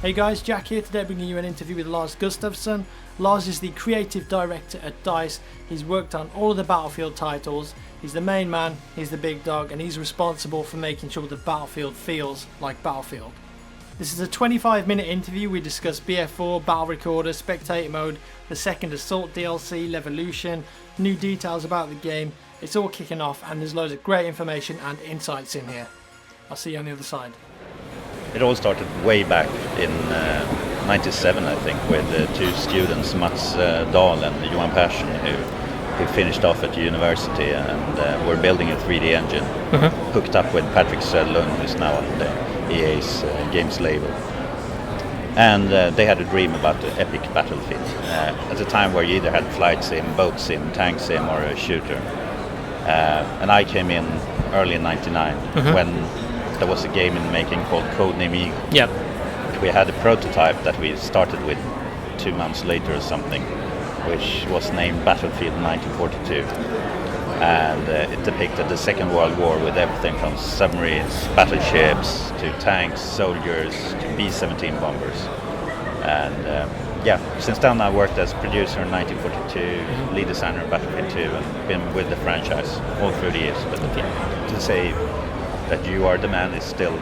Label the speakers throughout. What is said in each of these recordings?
Speaker 1: Hey guys, Jack here today bringing you an interview with Lars Gustavsson. Lars is the creative director at DICE. He's worked on all of the Battlefield titles. He's the main man, he's the big dog, and he's responsible for making sure that Battlefield feels like Battlefield. This is a 25-minute interview. We discuss BF4, Battlerecorder, Spectator mode, the second Assault DLC, Levolution, new details about the game. It's all kicking off and there's loads of great information and insights in here. I'll see you on the other side.
Speaker 2: It all started way back in '97, I think, with two students, Mats Dahl and Johan Persson, who finished off at university and were building a 3D engine, hooked up with Patrick Söderlund, who's now on the EA's games label. And they had a dream about the epic battlefield at a time where you either had flight sim, boat sim, tank sim, or a shooter. And I came in early in '99 when there was a game in the making called Codename Eagle.
Speaker 1: Yep.
Speaker 2: We had a prototype that we started with 2 months later or something, which was named Battlefield 1942. And it depicted the Second World War with everything from submarines, battleships, to tanks, soldiers, to B-17 bombers. And since then I worked as producer in 1942, lead designer in Battlefield 2, and been with the franchise all through the years. But to say that you are the man is still,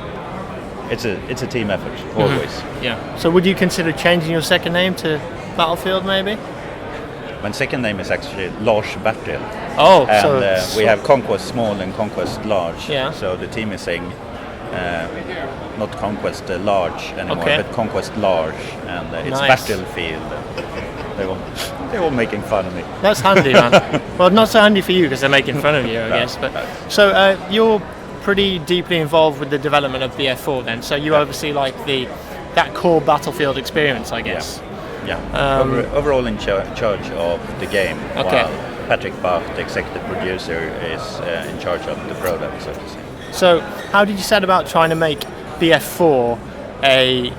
Speaker 2: it's a team effort, always.
Speaker 1: Yeah. So would you consider changing your second name to Battlefield maybe?
Speaker 2: My second name is actually Lars Bertil.
Speaker 1: Oh,
Speaker 2: and we have Conquest Small and Conquest Large.
Speaker 1: Yeah.
Speaker 2: So the team is saying not Conquest Large anymore,
Speaker 1: Okay.
Speaker 2: but Conquest Large, and it's
Speaker 1: Nice.
Speaker 2: Battlefield. They're all making fun of me.
Speaker 1: That's handy, man. Well, not so handy for you because they're making fun of you, I guess. But so you're pretty deeply involved with the development of BF4 then. So you oversee like that core Battlefield experience, I guess.
Speaker 2: Yeah. Overall in charge of the game,
Speaker 1: Okay.
Speaker 2: while Patrick Bach, the executive producer, is in charge of the product, so to say.
Speaker 1: So how did you set about trying to make BF4 a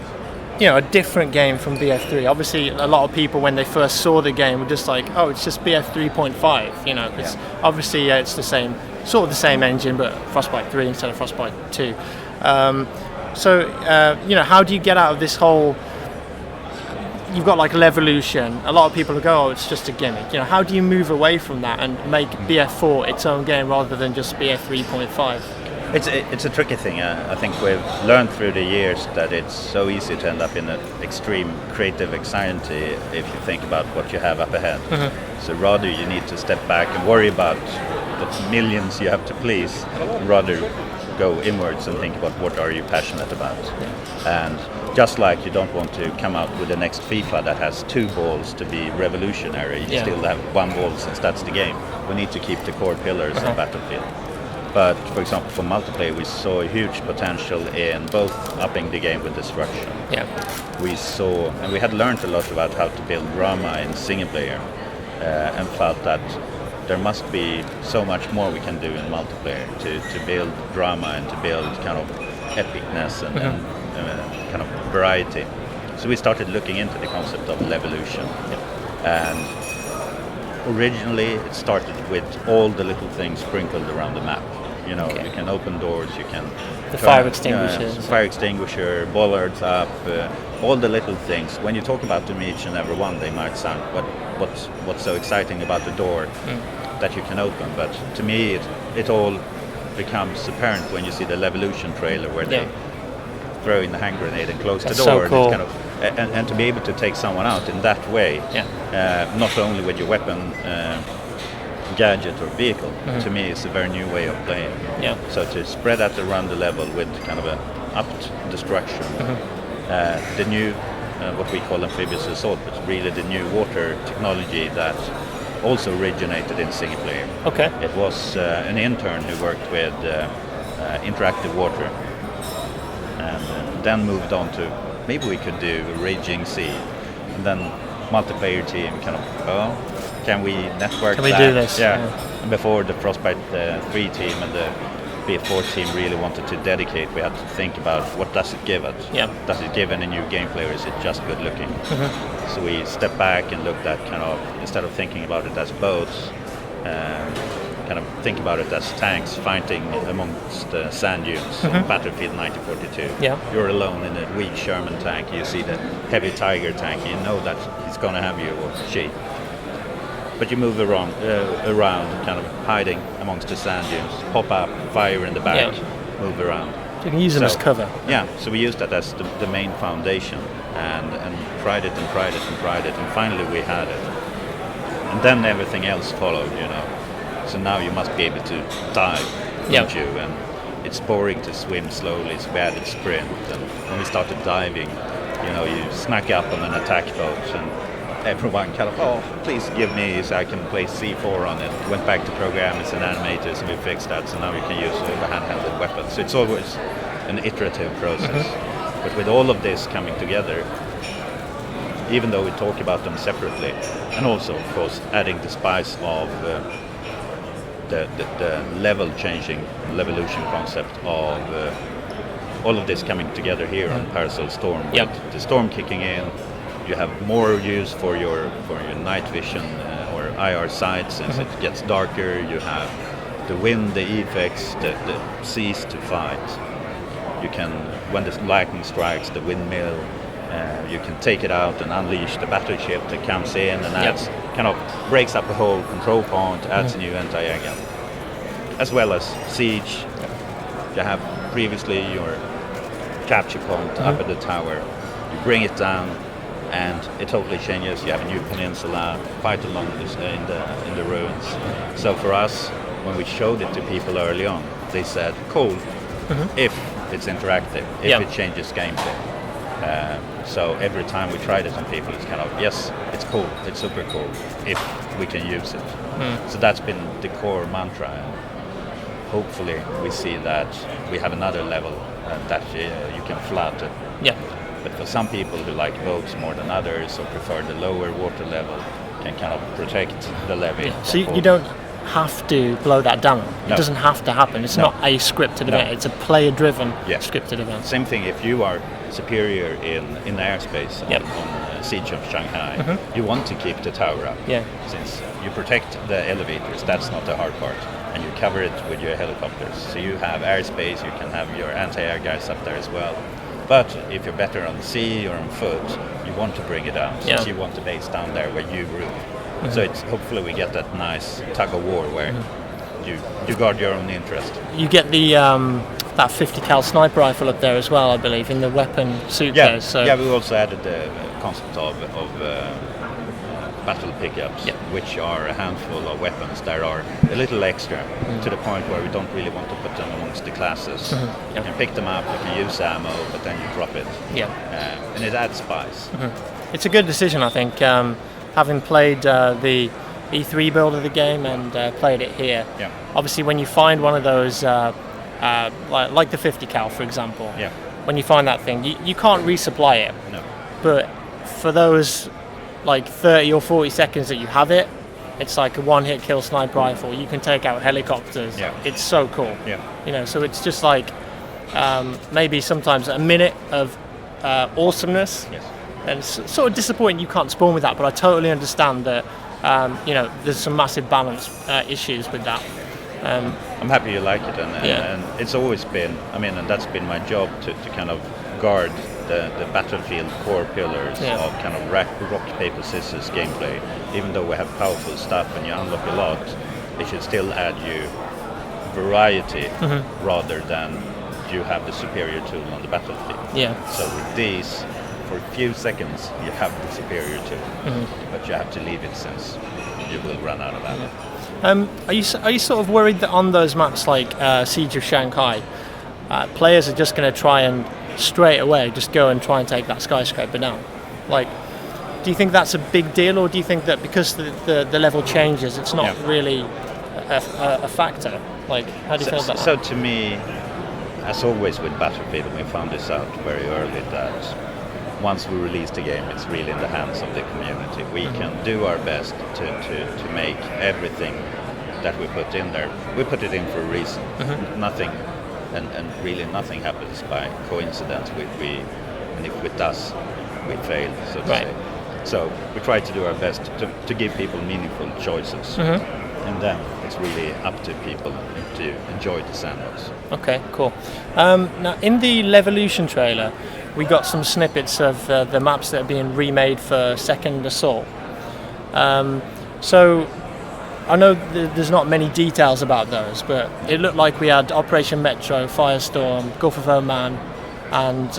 Speaker 1: different game from BF3? Obviously, a lot of people when they first saw the game were just like, oh, it's just BF 3.5. Because obviously it's the same, sort of the same engine, but Frostbite 3 instead of Frostbite 2. How do you get out of this whole? You've got like Levolution. A lot of people go, oh, it's just a gimmick. How do you move away from that and make BF4 its own game rather than just BF 3.5?
Speaker 2: It's a tricky thing. I think we've learned through the years that it's so easy to end up in an extreme creative anxiety if you think about what you have up ahead. So rather you need to step back and worry about the millions you have to please, rather go inwards and think about what are you passionate about. And just like you don't want to come out with the next FIFA that has 2 balls to be revolutionary, you still have 1 ball since that's the game. We need to keep the core pillars of Battlefield. But for example, for multiplayer, we saw a huge potential in both upping the game with destruction.
Speaker 1: Yeah.
Speaker 2: We saw, and we had learned a lot about how to build drama in single player, and felt that there must be so much more we can do in multiplayer to build drama and to build kind of epicness and kind of variety. So we started looking into the concept of Levolution. And originally it started with all the little things sprinkled around the map. You can open doors, you can
Speaker 1: fire extinguishers,
Speaker 2: fire extinguisher, bollards up, all the little things. When you talk about them each and every one, they might sound, what's so exciting about the door that you can open? But to me, it all becomes apparent when you see the Levolution trailer where they throw in the hand grenade and close the door.
Speaker 1: So cool.
Speaker 2: And it's kind of, and to be able to take someone out in that way, not only with your weapon, gadget or vehicle, to me is a very new way of playing. So to spread out around the level with kind of a upped destruction, the new what we call amphibious assault, but really the new water technology that also originated in single player. It was an intern who worked with interactive water and then moved on to maybe we could do a raging sea, and then multiplayer team kind of can we network
Speaker 1: Can we do this?
Speaker 2: And before the Frostbite 3 team and the BF4 team really wanted to dedicate, we had to think about what does it give us? Does it give any new gameplay, or is it just good looking? So we stepped back and looked at kind of, instead of thinking about it as boats, kind of think about it as tanks fighting amongst sand dunes on Battlefield 1942.
Speaker 1: Yeah.
Speaker 2: You're alone in a weak Sherman tank. You see the heavy Tiger tank. You know that he's going to have you, or she. But you move around, kind of hiding amongst the sand dunes. Pop up, fire in the back, move around.
Speaker 1: So you can use them as cover.
Speaker 2: Yeah, so we used that as the main foundation, and tried it, and finally we had it. And then everything else followed, you know. So now you must be able to dive, don't you? And it's boring to swim slowly, so we added sprint. And when we started diving, you know, you snuck up on an attack boat, and everyone kind of, oh, please give me so I can place C4 on it. Went back to programmers and animators, and we fixed that, so now we can use the handheld weapons. So it's always an iterative process. But with all of this coming together, even though we talk about them separately, and also, of course, adding the spice of the level-changing Levolution concept of all of this coming together here on Parasol Storm. With the storm kicking in, you have more use for your night vision or IR sight since it gets darker. You have the wind, the effects, the cease to fight. You can, when the lightning strikes, the windmill, you can take it out and unleash the battleship that comes in and adds, kind of breaks up the whole control point, adds a new anti-air, as well as siege. You have previously your capture point up at the tower. You bring it down, and it totally changes. You have a new peninsula, fight along in the ruins. So for us, when we showed it to people early on, they said, cool, if it's interactive, if it changes gameplay. So every time we tried it on people, it's kind of, yes, it's cool, it's super cool, if we can use it. So that's been the core mantra. And hopefully we see that we have another level that you can flood. But for some people who like boats more than others, or prefer the lower water level, can kind of protect the levee.
Speaker 1: So you don't have to blow that down. It doesn't have to happen. It's not a scripted event. It's a player-driven scripted event.
Speaker 2: Same thing if you are superior in airspace on Siege of Shanghai. You want to keep the tower up. Since you protect the elevators, that's not the hard part. And you cover it with your helicopters. So you have airspace, you can have your anti-air guys up there as well. But if you're better on sea or on foot, you want to bring it down, since you want the base down there where you rule. So it's hopefully we get that nice tug of war where you guard your own interest.
Speaker 1: You get the that 50 cal sniper rifle up there as well, I believe, in the weapon suitcase. So
Speaker 2: we also added the concept of battle pickups, which are a handful of weapons that are a little extra to the point where we don't really want to put them amongst the classes. You can pick them up, you can use ammo, but then you drop it. And it adds spice.
Speaker 1: It's a good decision, I think. Having played the E3 build of the game and played it here, obviously when you find one of those, like the 50 cal, for example, when you find that thing, you can't resupply it. But for those like 30 or 40 seconds that you have it, it's like a one-hit kill sniper rifle. You can take out helicopters. It's so cool. You know, so it's just like maybe sometimes a minute of awesomeness. And it's sort of disappointing you can't spawn with that, but I totally understand that you know, there's some massive balance issues with that.
Speaker 2: I'm happy you like it, and it's always been, I mean, and that's been my job to kind of guard the Battlefield core pillars of kind of rock, paper, scissors gameplay. Even though we have powerful stuff and you unlock a lot, it should still add you variety rather than you have the superior tool on the battlefield. So with these, for a few seconds you have the superior tool, but you have to leave it since you will run out of ammo.
Speaker 1: Are you sort of worried that on those maps like Siege of Shanghai, players are just going to try and straight away just go and try and take that skyscraper down? Like, do you think that's a big deal, or do you think that because the level changes, it's not really a factor? Like, how do you feel about that?
Speaker 2: So to me, as always with Battlefield, we found this out very early, that once we release the game, it's really in the hands of the community. We can do our best to make everything that we put in there. We put it in for a reason. Nothing, and really nothing happens by coincidence. And if it does, we fail, so to say. So we try to do our best to give people meaningful choices. and then it's really up to people to enjoy the sandbox.
Speaker 1: Okay, cool. Now, in the Levolution trailer, we got some snippets of the maps that are being remade for Second Assault. So I know there's not many details about those, but it looked like we had Operation Metro, Firestorm, Gulf of Oman, and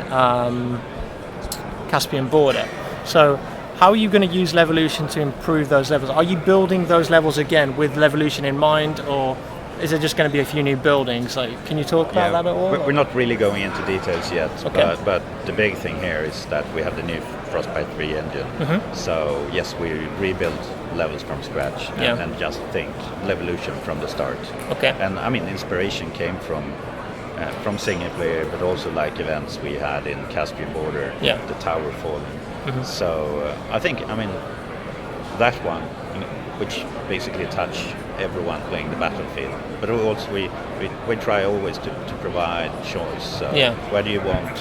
Speaker 1: Caspian Border. So how are you going to use Levolution to improve those levels? Are you building those levels again with Levolution in mind, or is it just going to be a few new buildings? Like, can you talk about that at all?
Speaker 2: We're not really going into details yet,
Speaker 1: okay.
Speaker 2: but the big thing here is that we have the new Frostbite 3 engine. So yes, we rebuilt levels from scratch and just think Levolution from the start.
Speaker 1: Okay.
Speaker 2: And I mean, inspiration came from single player, but also like events we had in Caspian Border, the Tower Falling. So I think, I mean, that one, which basically touch everyone playing the battlefield, but also we try always to provide choice. So whether you want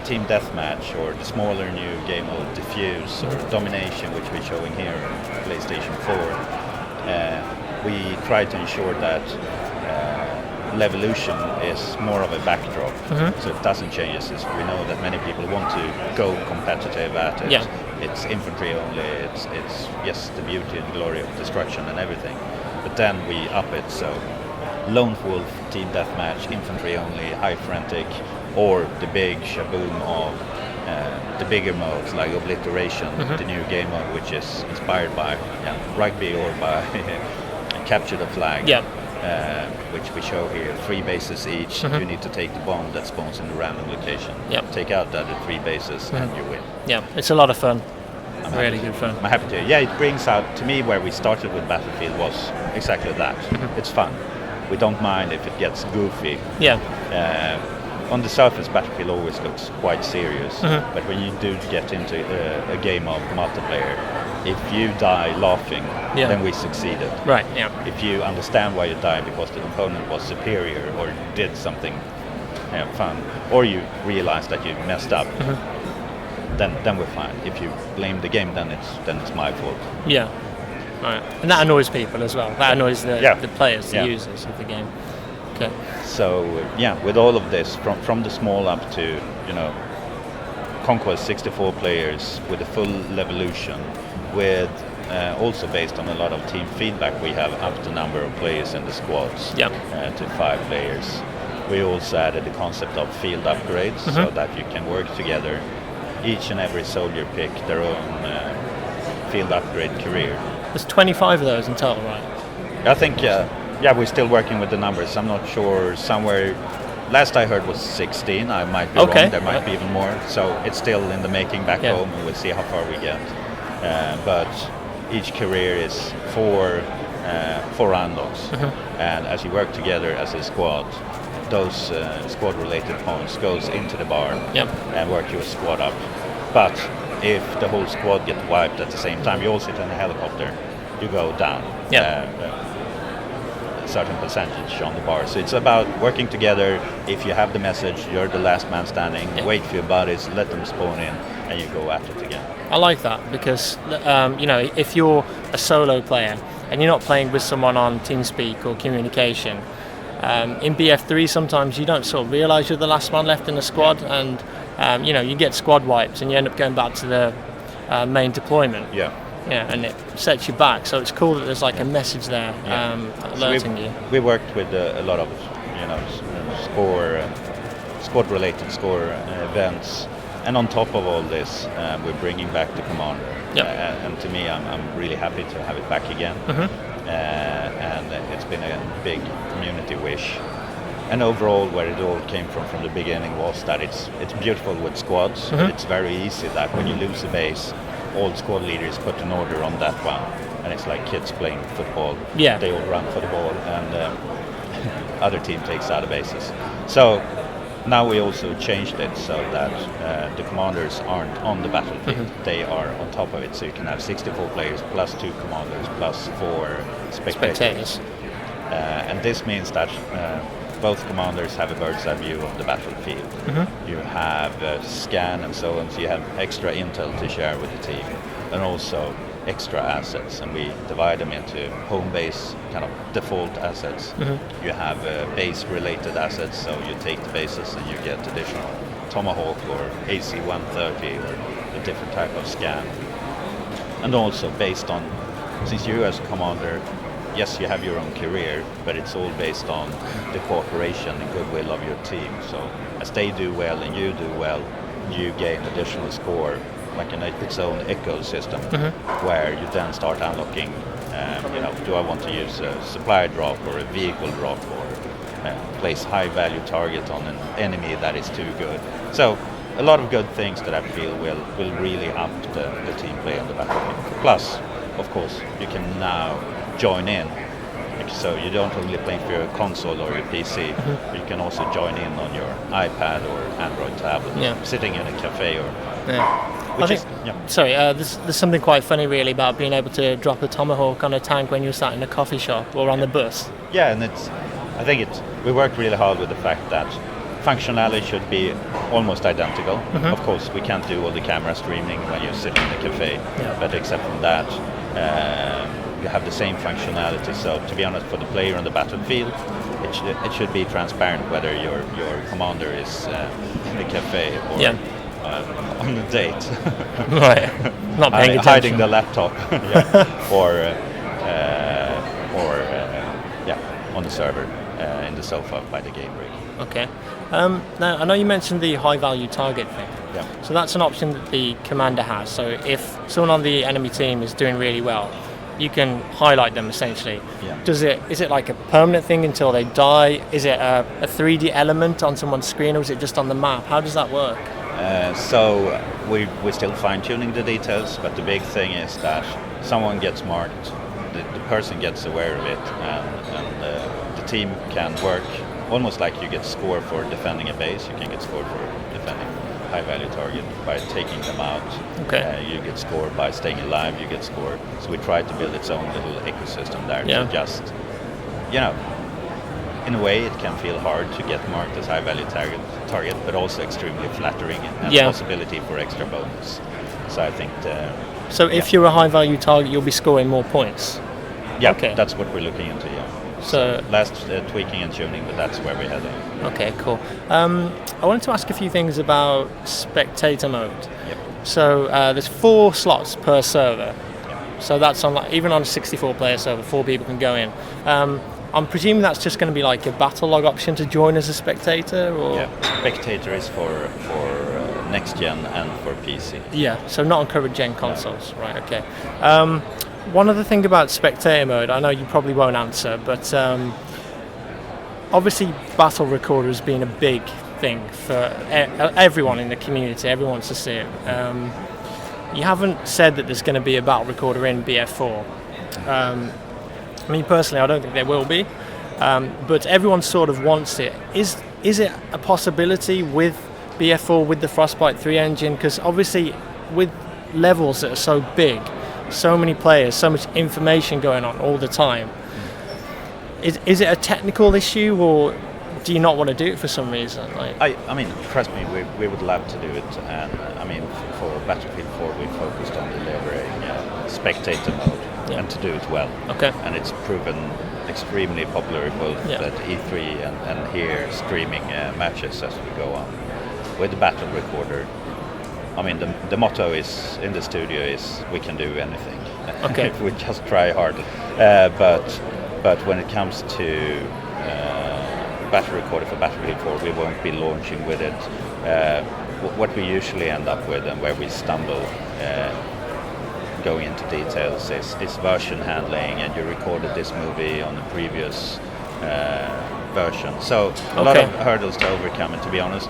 Speaker 2: team deathmatch or the smaller new game of Diffuse or Domination, which we're showing here on PlayStation 4, we try to ensure that Levolution is more of a backdrop, so it doesn't change. We know that many people want to go competitive at it. It's infantry only. It's yes, the beauty and glory of destruction and everything. But then we up it, so lone wolf, team deathmatch, infantry only, high frantic, or the big shaboom of the bigger modes like Obliteration, the new game mode, which is inspired by rugby or by Capture the Flag. Which we show here, 3 bases each. You need to take the bomb that spawns in the random location. Take out the other 3 bases and you win.
Speaker 1: It's a lot of fun. Really good fun.
Speaker 2: I'm happy to. It brings out, to me, where we started with Battlefield was exactly that. It's fun. We don't mind if it gets goofy. On the surface, Battlefield always looks quite serious, but when you do get into a game of multiplayer, if you die laughing, then we succeeded.
Speaker 1: Right.
Speaker 2: If you understand why you died because the opponent was superior or did something fun, or you realize that you messed up, then we're fine. If you blame the game, then it's my fault.
Speaker 1: Right. And that annoys people as well. That annoys the players, the users of the game. Okay.
Speaker 2: So with all of this, from the small up to Conquest 64 players with a full Levolution, with also based on a lot of team feedback, we have upped the number of players in the squads to 5 players. We also added the concept of field upgrades, so that you can work together. Each and every soldier pick their own field upgrade career.
Speaker 1: There's 25 of those in total, right?
Speaker 2: I think, we're still working with the numbers. I'm not sure, somewhere, last I heard was 16. I might be wrong, there might be even more. So it's still in the making back home, and we'll see how far we get. But each career is 4 unlocks. And as you work together as a squad, those squad-related points goes into the bar and work your squad up. But if the whole squad gets wiped at the same time, you all sit in a helicopter, you go down a certain percentage on the bar. So it's about working together. If you have the message, you're the last man standing, wait for your buddies, let them spawn in, and you go at it again.
Speaker 1: I like that because, if you're a solo player and you're not playing with someone on TeamSpeak or communication, in BF3 sometimes you don't sort of realise you're the last man left in the squad, and you get squad wipes and you end up going back to the main deployment. And it sets you back. So it's cool that there's like a message there alerting you.
Speaker 2: We worked with a lot of squad-related score events, and on top of all this, we're bringing back the commander. And to me, I'm really happy to have it back again. And it's been a big community wish. And overall, where it all came from the beginning was that it's beautiful with squads. It's very easy that when you lose a base, all squad leaders put an order on that one, and it's like kids playing football. They all run for the ball, and other team takes out the bases. So now we also changed it so that the commanders aren't on the battlefield. They are on top of it, so you can have 64 players plus 2 commanders plus 4 spectators. And this means that both commanders have a bird's eye view of the battlefield. You have scan and so on, so you have extra intel to share with the team. And also extra assets, and we divide them into home base kind of default assets. You have base related assets, so you take the bases and you get additional Tomahawk or AC-130 or a different type of scan. And also based on, since you as a commander, yes, you have your own career, but it's all based on the cooperation and goodwill of your team. So as they do well and you do well, you gain additional score, like in its own ecosystem, where you then start unlocking, do I want to use a supply drop or a vehicle drop, or place high value target on an enemy that is too good. So a lot of good things that I feel will really up the team play on the battlefield. Plus, of course, you can now join in. So you don't only play for your console or your PC, but you can also join in on your iPad or Android tablet, sitting in a cafe or...
Speaker 3: There's something quite funny really about being able to drop a Tomahawk on a tank when you're sat in a coffee shop or on the bus.
Speaker 2: Yeah, and we worked really hard with the fact that functionality should be almost identical. Of course, we can't do all the camera streaming when you're sitting in a cafe, but except from that, you have the same functionality. So to be honest, for the player on the battlefield, it should be transparent whether your commander is in a cafe or on a date,
Speaker 3: right? Not paying attention,
Speaker 2: hiding the laptop, or on the server in the sofa by the game rig.
Speaker 3: Okay. Now I know you mentioned the high value target thing.
Speaker 2: Yeah.
Speaker 3: So that's an option that the commander has. So if someone on the enemy team is doing really well, you can highlight them essentially.
Speaker 2: Yeah.
Speaker 3: Is it like a permanent thing until they die? Is it a 3D element on someone's screen, or is it just on the map? How does that work?
Speaker 2: So we're still fine-tuning the details, but the big thing is that someone gets marked, the person gets aware of it, and the team can work almost like you get score for defending a base. You can get score for defending high-value target by taking them out.
Speaker 3: Okay.
Speaker 2: You get score by staying alive. You get score. So we try to build its own little ecosystem there to just, in a way, it can feel hard to get marked as high-value target, but also extremely flattering and possibility for extra bonus. So I think.
Speaker 3: If you're a high-value target, you'll be scoring more points.
Speaker 2: Yeah.
Speaker 3: Okay.
Speaker 2: That's what we're looking into. Yeah. So last tweaking and tuning, but that's where we head.
Speaker 3: Okay, cool. I wanted to ask a few things about Spectator mode.
Speaker 2: Yep.
Speaker 3: So there's 4 slots per server. Yep. So that's even on a 64-player server, 4 people can go in. I'm presuming that's just going to be like a battle log option to join as a spectator, or?
Speaker 2: Yeah, Spectator is for next gen and for PC.
Speaker 3: Yeah, so not on current gen consoles, right? Okay. One other thing about Spectator mode, I know you probably won't answer, but obviously Battlerecorder has been a big thing for everyone in the community. Everyone wants to see it. You haven't said that there's going to be a Battlerecorder in BF4. I mean, personally, I don't think there will be, but everyone sort of wants it. Is it a possibility with BF4, with the Frostbite 3 engine? Because obviously, with levels that are so big, so many players, so much information going on all the time, is it a technical issue, or do you not want to do it for some reason?
Speaker 2: I mean, trust me, we would love to do it, and I mean, for Battlefield 4, we focused on delivering Spectator mode. Yeah. And to do it well.
Speaker 3: Okay.
Speaker 2: And it's proven extremely popular both at E3 and here streaming matches as we go on. With the Battlerecorder, I mean the motto is in the studio is we can do anything.
Speaker 3: Okay.
Speaker 2: If we just try hard. But when it comes to Battlerecorder for Battlefield 4, we won't be launching with it. What we usually end up with and where we stumble going into details is version handling, and you recorded this movie on the previous version. So a lot of hurdles to overcome, and to be honest,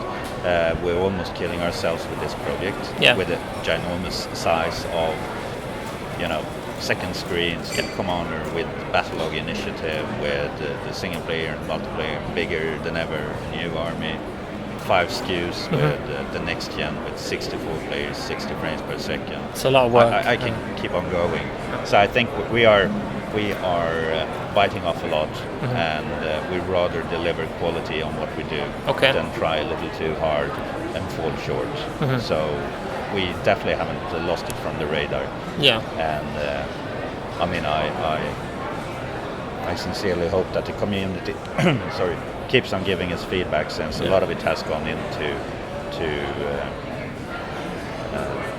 Speaker 2: we're almost killing ourselves with this project, with the ginormous size of, second screens, Commander, with Battlelog Initiative, with the single player and multiplayer bigger than ever, new army, 5 SKUs with the next gen with 64 players, 60 frames per second.
Speaker 3: It's a lot of work.
Speaker 2: I can keep on going. So I think we are biting off a lot, and we rather deliver quality on what we do than try a little too hard and fall short. So we definitely haven't lost it from the radar.
Speaker 3: Yeah.
Speaker 2: And I mean, I sincerely hope that the community keeps on giving us feedback, since a lot of it has gone into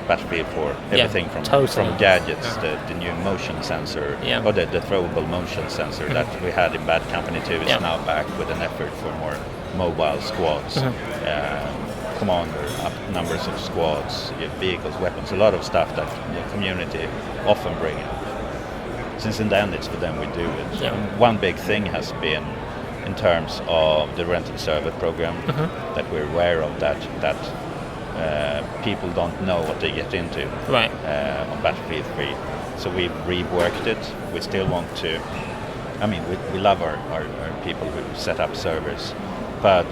Speaker 2: Battlefield 4. Everything from gadgets, the new motion sensor, or the throwable motion sensor that we had in Bad Company 2 is now back with an effort for more mobile squads, commander, numbers of squads, vehicles, weapons, a lot of stuff that the community often bring up. Since in the end it's for them we do it.
Speaker 3: Yeah.
Speaker 2: One big thing has been in terms of the rented server program, that we're aware of that people don't know what they get into on Battlefield 3. So we've reworked it. We still want to, I mean, we love our people who set up servers, but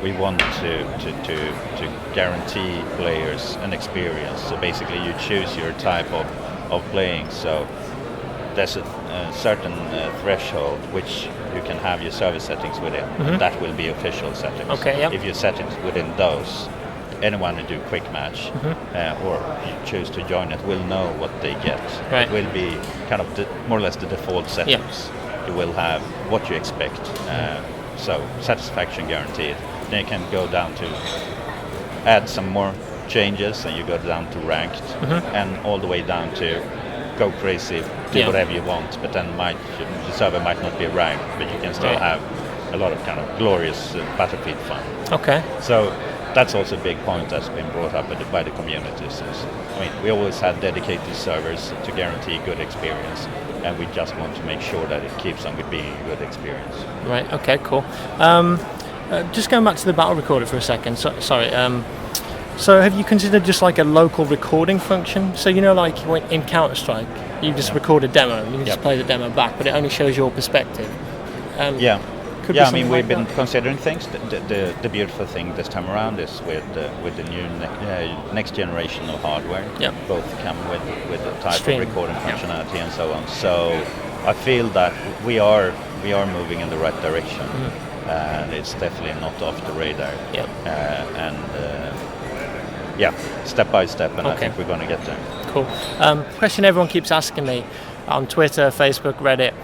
Speaker 2: we want to guarantee players an experience. So basically you choose your type of playing. So there's a certain threshold which you can have your server settings within. That will be official settings.
Speaker 3: Okay, yeah.
Speaker 2: If you set it within those, anyone who do quick match or you choose to join it will know what they get.
Speaker 3: Right.
Speaker 2: It will be kind of more or less the default settings.
Speaker 3: Yeah.
Speaker 2: You will have what you expect. So satisfaction guaranteed. Then you can go down to add some more changes, and you go down to ranked, and all the way down to go crazy, do whatever you want, but then the server might not be ranked, but you can still have a lot of kind of glorious Battlefield fun.
Speaker 3: Okay.
Speaker 2: So that's also a big point that's been brought up by the communities. I mean, we always had dedicated servers to guarantee good experience, and we just want to make sure that it keeps on being a good experience. Right.
Speaker 3: Okay. Cool. Just going back to the Battlerecorder for a second. So have you considered just like a local recording function? So like in Counter-Strike, you just record a demo, and you can just play the demo back, but it only shows your perspective.
Speaker 2: I mean, we've been considering things. The beautiful thing this time around is with the new next generation of hardware. Both come with the type of recording functionality and so on. So I feel that we are moving in the right direction, and it's definitely not off the radar. Step by step, and I think we're going to get there. Cool.
Speaker 3: Question everyone keeps asking me on Twitter, Facebook, Reddit.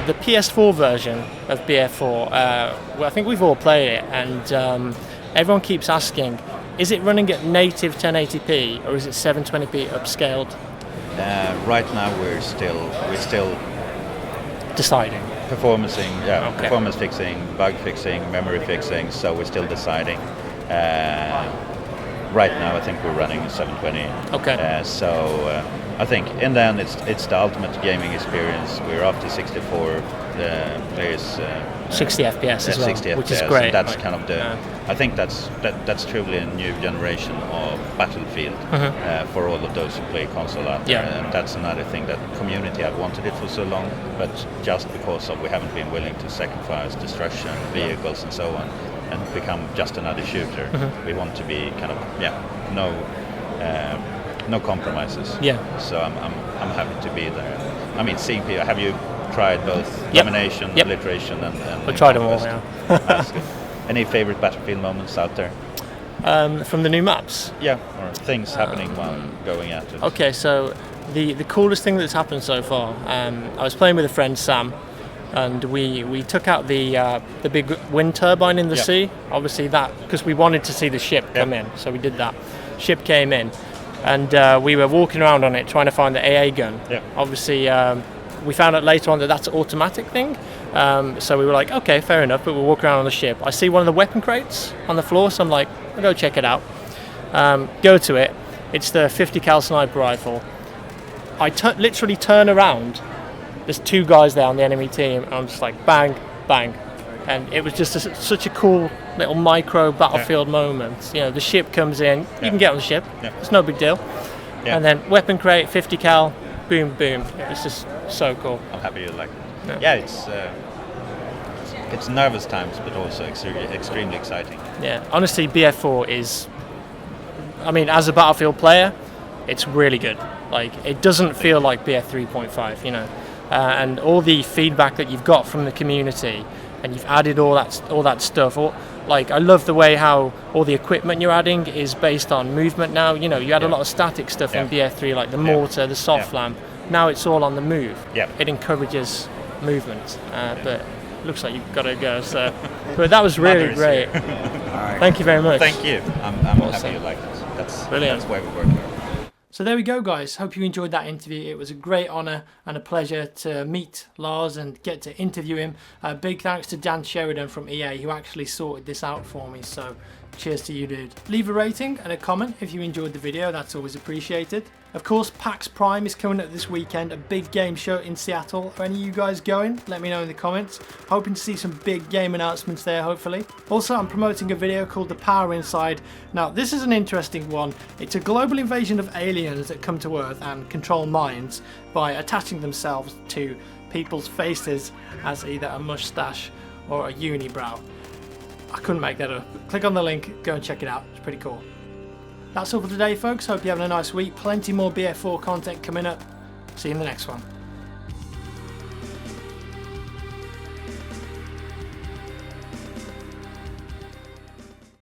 Speaker 3: The PS4 version of BF4, I think we've all played it, and everyone keeps asking, is it running at native 1080p or is it 720p upscaled?
Speaker 2: Right now we're still
Speaker 3: deciding.
Speaker 2: Performance fixing, bug fixing, memory fixing, so we're still deciding. Right now, I think we're running 720. Okay. I think in the end, it's the ultimate gaming experience. We're up to 64 players.
Speaker 3: 60 FPS as well,
Speaker 2: 60
Speaker 3: which
Speaker 2: FPS,
Speaker 3: is great.
Speaker 2: That's kind of the. I think that's truly a new generation of Battlefield for all of those who play console out there. And that's another thing that community have wanted it for so long, but just because we haven't been willing to sacrifice destruction, vehicles, and so on, and become just another shooter. We want to be kind of no compromises. So I'm happy to be there. I mean, seeing people. Have you tried both domination, alliteration, and
Speaker 3: I tried them all.
Speaker 2: That's good. Any favorite Battlefield moments out there?
Speaker 3: From the new maps?
Speaker 2: Or things happening while going at it.
Speaker 3: Okay, so the coolest thing that's happened so far. I was playing with a friend, Sam. And we took out the big wind turbine in the sea. Obviously that, because we wanted to see the ship come in, so we did that. Ship came in, and we were walking around on it trying to find the AA gun. Obviously we found out later on that that's an automatic thing. So we were like, okay, fair enough, but we'll walk around on the ship. I see one of the weapon crates on the floor, so I'm like, I'll go check it out. Go to it. It's the 50 cal sniper rifle. I literally turn around. There's two guys there on the enemy team, and I'm just like, bang, bang. And it was just such a cool little micro Battlefield moment. The ship comes in, you can get on the ship, it's no big deal. And then weapon crate, 50 cal, boom, boom. It's just so cool.
Speaker 2: I'm happy you like it. It's nervous times, but also extremely exciting.
Speaker 3: Honestly, BF4 is, I mean, as a Battlefield player, it's really good. Like, it doesn't feel like BF 3.5, and all the feedback that you've got from the community, and you've added all that stuff, Like, I love the way how all the equipment you're adding is based on movement now. You know, you had a lot of static stuff in BF3, like the mortar, the soft lamp. Now it's all on the move. It encourages movement, but looks like you've got to go. So, but that was really great. Thank you very much.
Speaker 2: Thank you. I'm happy you like it. That's brilliant. That's why we work here.
Speaker 1: So there we go, guys. Hope you enjoyed that interview. It was a great honour and a pleasure to meet Lars and get to interview him. Big thanks to Dan Sheridan from EA, who actually sorted this out for me. So cheers to you, dude. Leave a rating and a comment if you enjoyed the video. That's always appreciated. Of course, PAX Prime is coming up this weekend, a big game show in Seattle. Are any of you guys going? Let me know in the comments. Hoping to see some big game announcements there, hopefully. Also, I'm promoting a video called The Power Inside. Now, this is an interesting one. It's a global invasion of aliens that come to Earth and control minds by attaching themselves to people's faces as either a mustache or a unibrow. I couldn't make that up. Click on the link, go and check it out. It's pretty cool. That's all for today, folks. Hope you're having a nice week. Plenty more BF4 content coming up. See you in the next one.